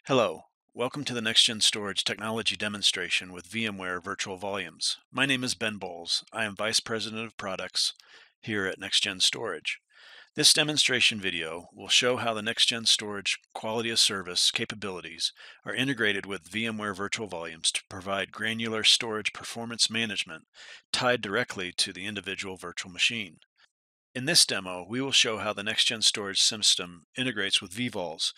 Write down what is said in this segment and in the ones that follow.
Hello, welcome to the Next-Gen Storage Technology demonstration with VMware Virtual Volumes. My name is Ben Bowles. I am Vice President of Products here at Next-Gen Storage. This demonstration video will show how the Next-Gen Storage quality of service capabilities are integrated with VMware Virtual Volumes to provide granular storage performance management tied directly to the individual virtual machine. In this demo, we will show how the Next-Gen Storage system integrates with vVols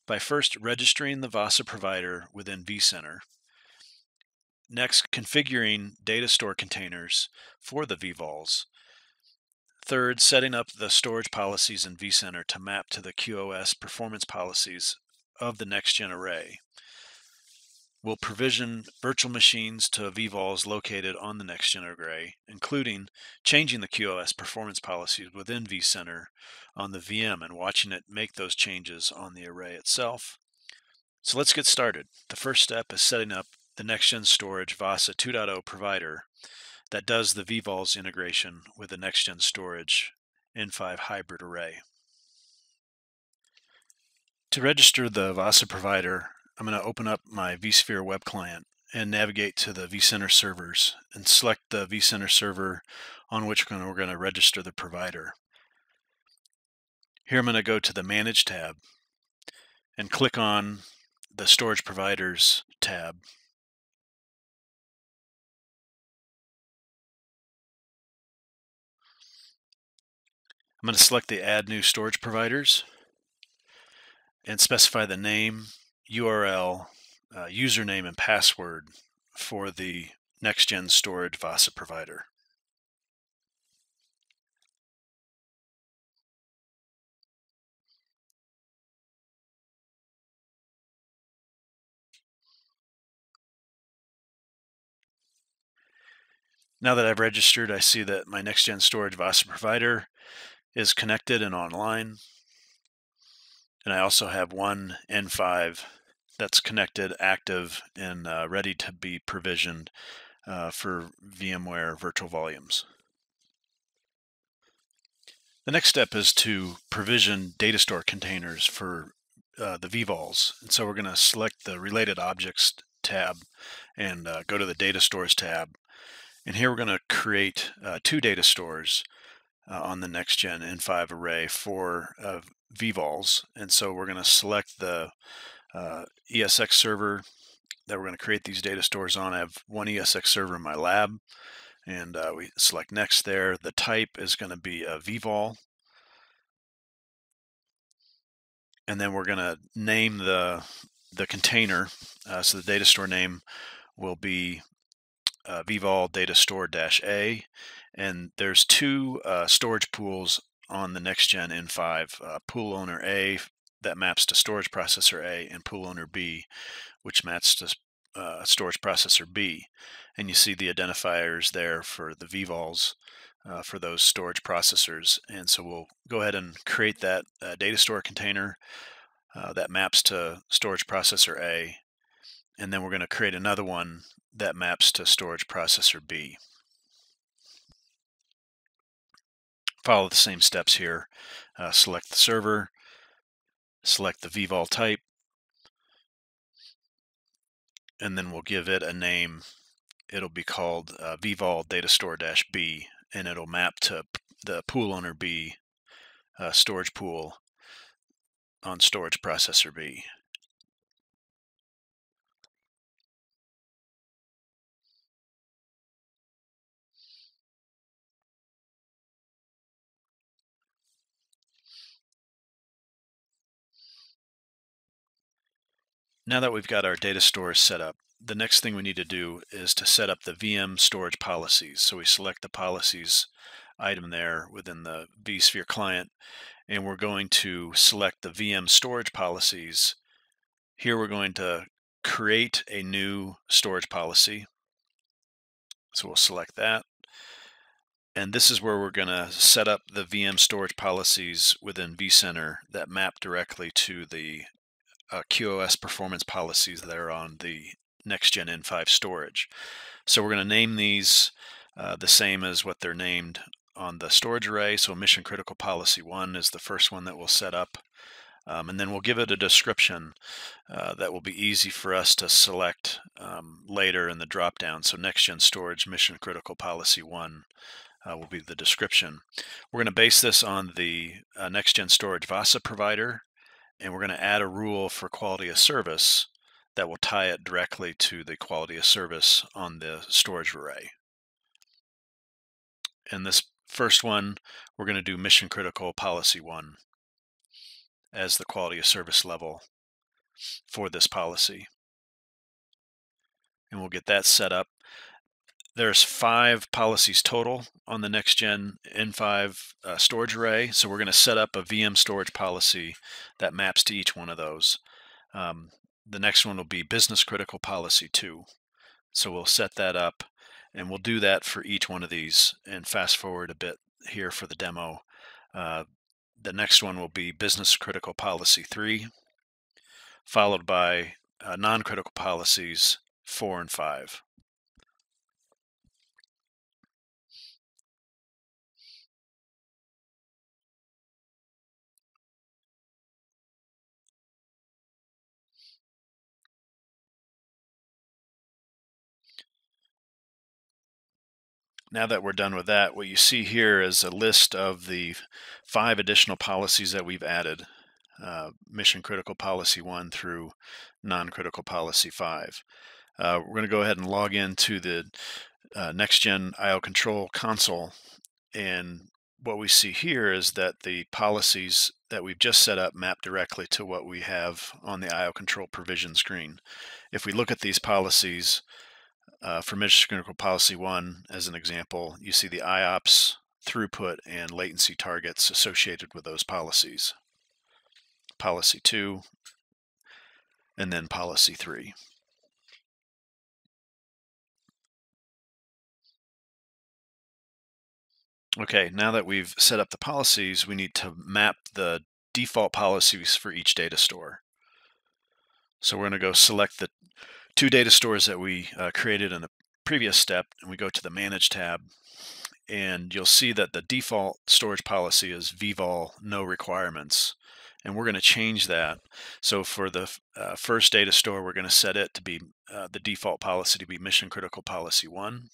by first registering the VASA provider within vCenter, next configuring data store containers for the vVols, third setting up the storage policies in vCenter to map to the QoS performance policies of the Next-Gen array. We'll provision virtual machines to vVols located on the Next-Gen array, including changing the QoS performance policies within vCenter on the VM and watching it make those changes on the array itself. So let's get started. The first step is setting up the Next-Gen Storage VASA 2.0 provider that does the vVols integration with the Next-Gen Storage N5 hybrid array. To register the VASA provider, I'm going to open up my vSphere web client and navigate to the vCenter servers and select the vCenter server on which we're going to register the provider. Here I'm going to go to the Manage tab and click on the Storage Providers tab. I'm going to select the Add New Storage Providers and specify the name, URL, username, and password for the Next-Gen Storage VASA provider. Now that I've registered, I see that my Next-Gen Storage VASA provider is connected and online. And I also have one N5 that's connected, active, and ready to be provisioned for VMware Virtual Volumes. The next step is to provision data store containers for the vVols. And so we're going to select the Related Objects tab and go to the Data Stores tab. And here we're going to create two data stores on the Next-Gen N5 array for vVols. And so we're going to select the ESX server that we're going to create these data stores on. I have one ESX server in my lab, and we select Next there. The type is going to be a vVol. And then we're going to name the container. So the data store name will be vVol data store-A, and there's two storage pools on the Next-Gen N5, pool owner A that maps to storage processor A, and pool owner B, which maps to storage processor B. And you see the identifiers there for the vVols for those storage processors. And so we'll go ahead and create that data store container that maps to storage processor A, and then we're going to create another one that maps to storage processor B. Follow the same steps here. Select the server, select the vVol type, and then we'll give it a name. It'll be called vVol data store-B, and it'll map to the pool owner B storage pool on storage processor B. Now that we've got our data stores set up, the next thing we need to do is to set up the VM storage policies. So we select the policies item there within the vSphere client, and we're going to select the VM storage policies. Here we're going to create a new storage policy. So we'll select that. And this is where we're going to set up the VM storage policies within vCenter that map directly to the QoS performance policies that are on the Next-Gen N5 storage. So we're going to name these the same as what they're named on the storage array. So Mission Critical Policy 1 is the first one that we'll set up. And then we'll give it a description that will be easy for us to select later in the dropdown. So Next-Gen Storage Mission Critical Policy 1 will be the description. We're going to base this on the Next-Gen Storage VASA provider, and we're going to add a rule for quality of service that will tie it directly to the quality of service on the storage array. In this first one, we're going to do Mission Critical Policy 1 as the quality of service level for this policy. And we'll get that set up. There's 5 policies total on the Next-Gen N5 storage array, so we're going to set up a VM storage policy that maps to each one of those. The next one will be Business Critical Policy 2. So we'll set that up, and we'll do that for each one of these, and fast forward a bit here for the demo. The next one will be Business Critical Policy 3, followed by Non-Critical Policies 4 and 5. Now that we're done with that, what you see here is a list of the 5 additional policies that we've added, Mission Critical Policy 1 through Non-Critical Policy 5. We're going to go ahead and log into the Next-Gen IO Control console, and what we see here is that the policies that we've just set up map directly to what we have on the IO Control provision screen. If we look at these policies, for Mission Critical Policy 1, as an example, you see the IOPS, throughput, and latency targets associated with those policies. Policy 2, and then Policy 3. Okay, now that we've set up the policies, we need to map the default policies for each data store. So we're going to go select the 2 data stores that we created in the previous step, and we go to the Manage tab, and you'll see that the default storage policy is vvol no requirements, and we're going to change that. So for the first data store, we're going to set it to be the default policy to be Mission Critical Policy 1.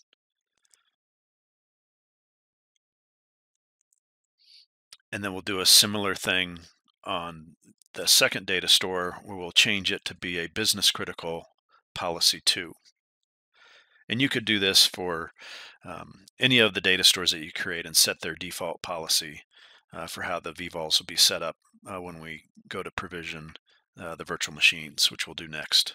And then we'll do a similar thing on the second data store, where we'll change it to be a Business Critical Policy 2. And you could do this for any of the data stores that you create and set their default policy for how the vvols will be set up when we go to provision the virtual machines, which we'll do next.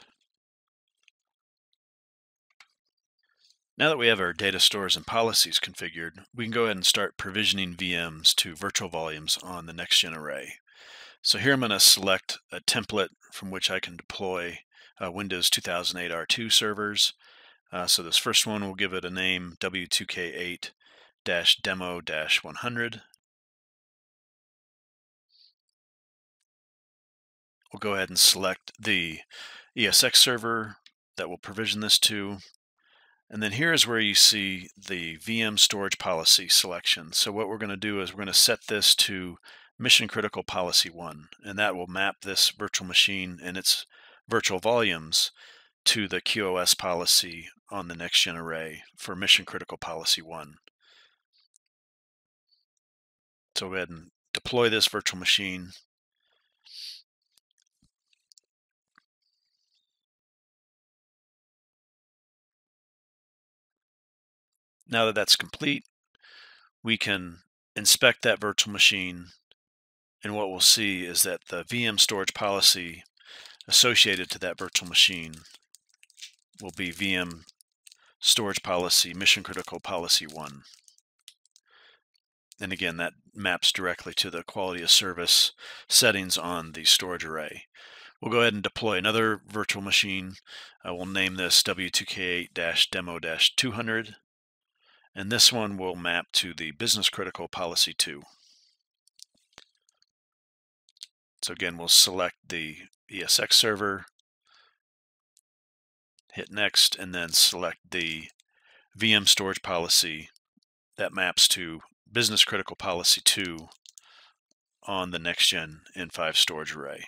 Now that we have our data stores and policies configured, we can go ahead and start provisioning VMs to virtual volumes on the Next-Gen array. So here I'm going to select a template from which I can deploy Windows 2008 R2 servers. So this first one, we'll give it a name, W2K8-demo-100. We'll go ahead and select the ESX server that we'll provision this to. And then here's where you see the VM storage policy selection. So what we're going to do is we're going to set this to Mission Critical Policy 1, and that will map this virtual machine and its virtual volumes to the QoS policy on the Next-Gen array for Mission Critical Policy 1. So go ahead and deploy this virtual machine. Now that that's complete, we can inspect that virtual machine, and what we'll see is that the VM storage policy associated to that virtual machine will be VM storage policy Mission Critical Policy 1. And again, that maps directly to the quality of service settings on the storage array. We'll go ahead and deploy another virtual machine. We'll name this W2K8-demo-200. And this one will map to the Business Critical Policy 2. So again, we'll select the ESX server, hit Next, and then select the VM storage policy that maps to Business Critical Policy 2 on the NextGen N5 storage array.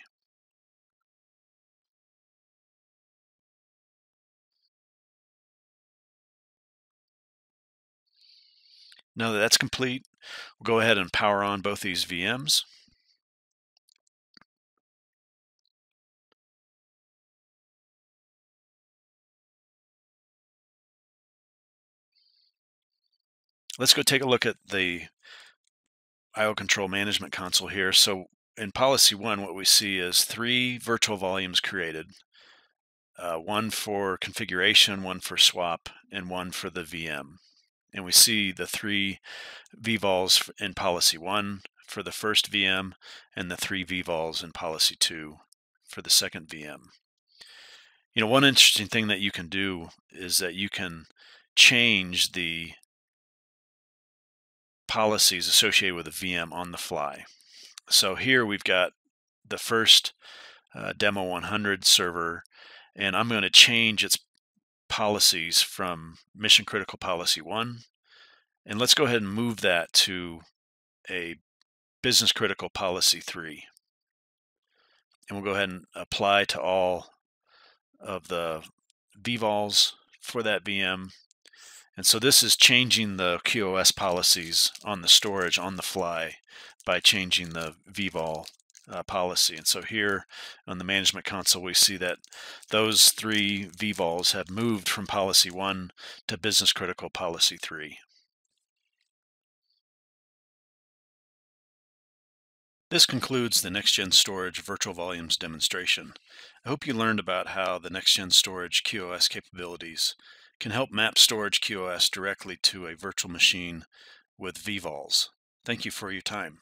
Now that that's complete, we'll go ahead and power on both these VMs. Let's go take a look at the IO control management console here. So in policy 1, what we see is 3 virtual volumes created. One for configuration, one for swap, and one for the VM. And we see the 3 vvols in policy 1 for the first VM and the 3 vvols in policy 2 for the second VM. You know, one interesting thing that you can do is that you can change the policies associated with a VM on the fly. So here we've got the first demo 100 server, and I'm going to change its policies from mission critical policy 1, and let's go ahead and move that to a business critical policy 3, and we'll go ahead and apply to all of the vvols for that VM. And so this is changing the QoS policies on the storage on the fly by changing the vvol policy. And so here on the management console, we see that those 3 vvols have moved from policy 1 to business critical policy 3. This concludes the NextGen Storage Virtual Volumes demonstration. I hope you learned about how the NextGen Storage QoS capabilities can help map storage QoS directly to a virtual machine with vvols. Thank you for your time.